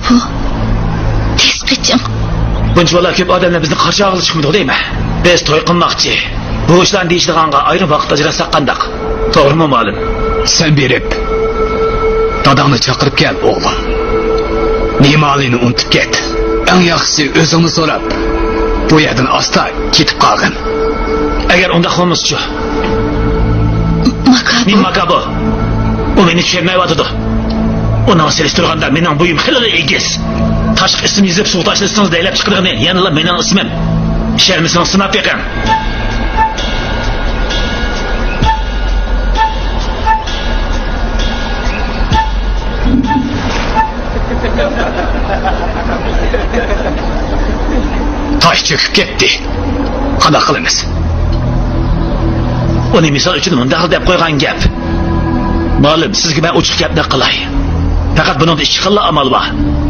bu? Tez qiching. Bunchalar ko'p odamlar bizni qarshi og'il chiqmaydi deymi? Biz to'y qilmoqchi. Bu ishlarni deyishdiganga ayrim vaqt ajratsak qandaq? To'g'rimi ma'lum? Sen berib dadangni chaqirib kel o'g'lim. Nemalini unutib ket. Eng yaxshisi o'zingni so'rab bu yerdan asta ketib qolgin. Agar unda qilmaschi. Men Makabo. U meni tushunmayotdi. Uni selishtirganda mening bo'yim xilli egiz. Tashqi ism yozib suv tashlasangiz daylab chiqirgani, yanala mening ismim. Sharmisini sinab beqam. Taş çöküp ketdi. Qana qilamiz? Uni misol uchun mundaq deb qo'ygan gap. Ma'lum, sizga men ochiq gapni qilay. Faqat buningda ikki xil amal bor.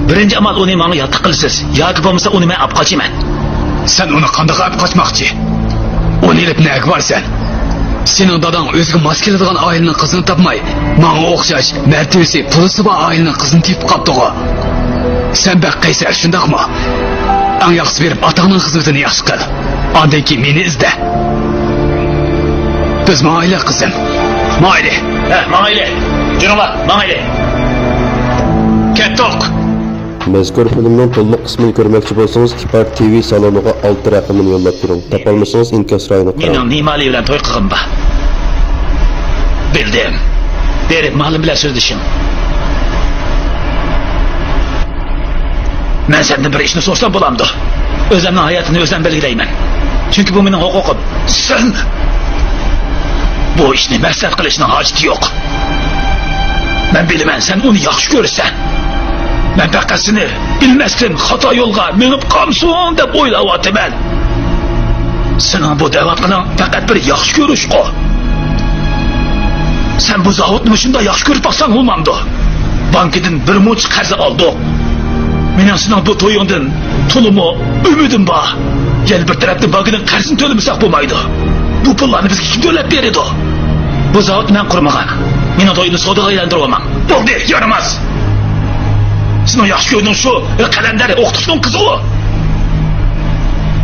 Birinchi amal uni menga yotiq qilsiz, yoki bo'lmasa uni men olib qochaman. Sen uni qanday olib qochmoqchi? Uni ilib nega borsan? Sening dadang o'ziga mos keladigan oilaning qizini topmay, menga o'xshash martabasi, pulisi bor oilaning qizini tepib qopdi-ku. Sen bak qaysar, shundaqmi? Eng yaxshisi berib otangning xizmatini yaxshi qil. Ondan keyin meni izla. Biz maile qizim. Maile. Maile. Jinola, maile. Ketdik. Mazkur filmning to'liq qismini ko'rmoqchi bo'lsangiz, Kipar TV saloniga 6 raqamini yo'llab turing. Topolmasangiz inkas rayoni qarang. Mening Nimali bilan to'y qilg'im bor. Bildim. Berib ma'lum bilan so'zlashing. Men senden bir ishni so'rasam bo'lamdi. O'zimning hayotini o'zim belgilayman. Chunki bu mening huquqim. Sen bu ishni maqsad qilishning hojati yo'q. Men bilaman, sen uni yaxshi ko'rasan. Men faqat seni bilmasdan xato yo'lga minib qolsin deb o'ylayapman. Sening bu da'vatning faqat bir yaxshi ko'rish-ku. Sen bu zavodni shunday yaxshi ko'rib baqsan bo'lmamdi. Bankidan bir muncha qarz oldik. Mening sening bu to'yingdan to'limi umidim bor. Yana bir tarafdan bankidan qarzini to'lamasak bo'lmaydi. Bu pullarni bizga kim to'lab beradi? Bu zavod men qurmagan. Mening to'yimni savdoga aylantiryapman. Bo'ldi, yaramas. Sening yaxshi ko'rgan shu qalandar o'qitishning qizi u.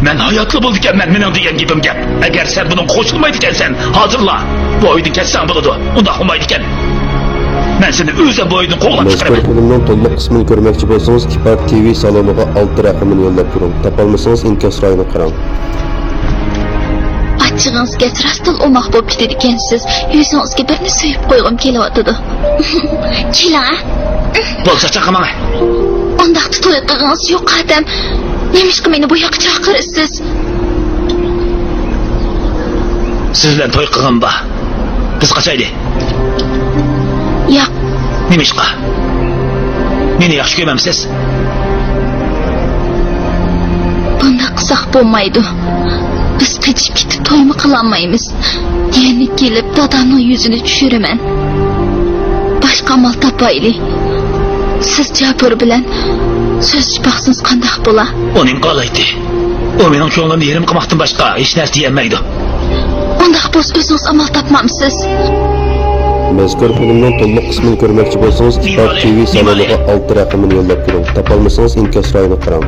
Men hayotli bo'ldi ekanman, mening degan gapim gap. Agar sen buni qo'shilmaydi ekansan, hozirla bu uydan ketsang bo'ladi. Unda qilmaydi ekan. Men seni o'zim bu uydan qo'g'lab chiqaraman. Mazkur filmning to'liq qismini ko'rmoqchi bo'lsangiz, Kipar TV saloniga 6 raqamini yo'llab turing. Topolmasangiz inkas rayoni qarang. Achchig'ingizga rastol o'moq bo'lib ketadi ekansiz. Yuzingizga birni suyib qo'yg'im kelyotdi. Keling. Bo'lsa chaqirmang. Undaqda to'y qilgansiz yo'q qadam. Nemishqa meni bu yoqqa chaqirasiz? Siz bilan to'y qilg'im bor. Biz qachaylik? Yo'q. Nemishqa? Meni yaxshi ko'rmamsiz? Bunda qilsak bo'lmaydi. Biz qechib ketib to'ymi qilolmaymiz. Yana kelib dadamning yuzini tushiraman. Boshqa amal topaylik. Siz Jabir bilan so'zlashib baqsangiz qanday bo'la? Uning qolaydi. U mening ko'nglimni yerim qilmoqdan boshqa hech narsa deyolmaydi. Undaq bo'lsa o'zingiz amal topmamsiz. Mazkur filmning to'liq qismini ko'rmoqchi bo'lsangiz, Kipar TV saloniga 6 raqamini yo'llab turing. Topolmasangiz inkas rayoni qarang.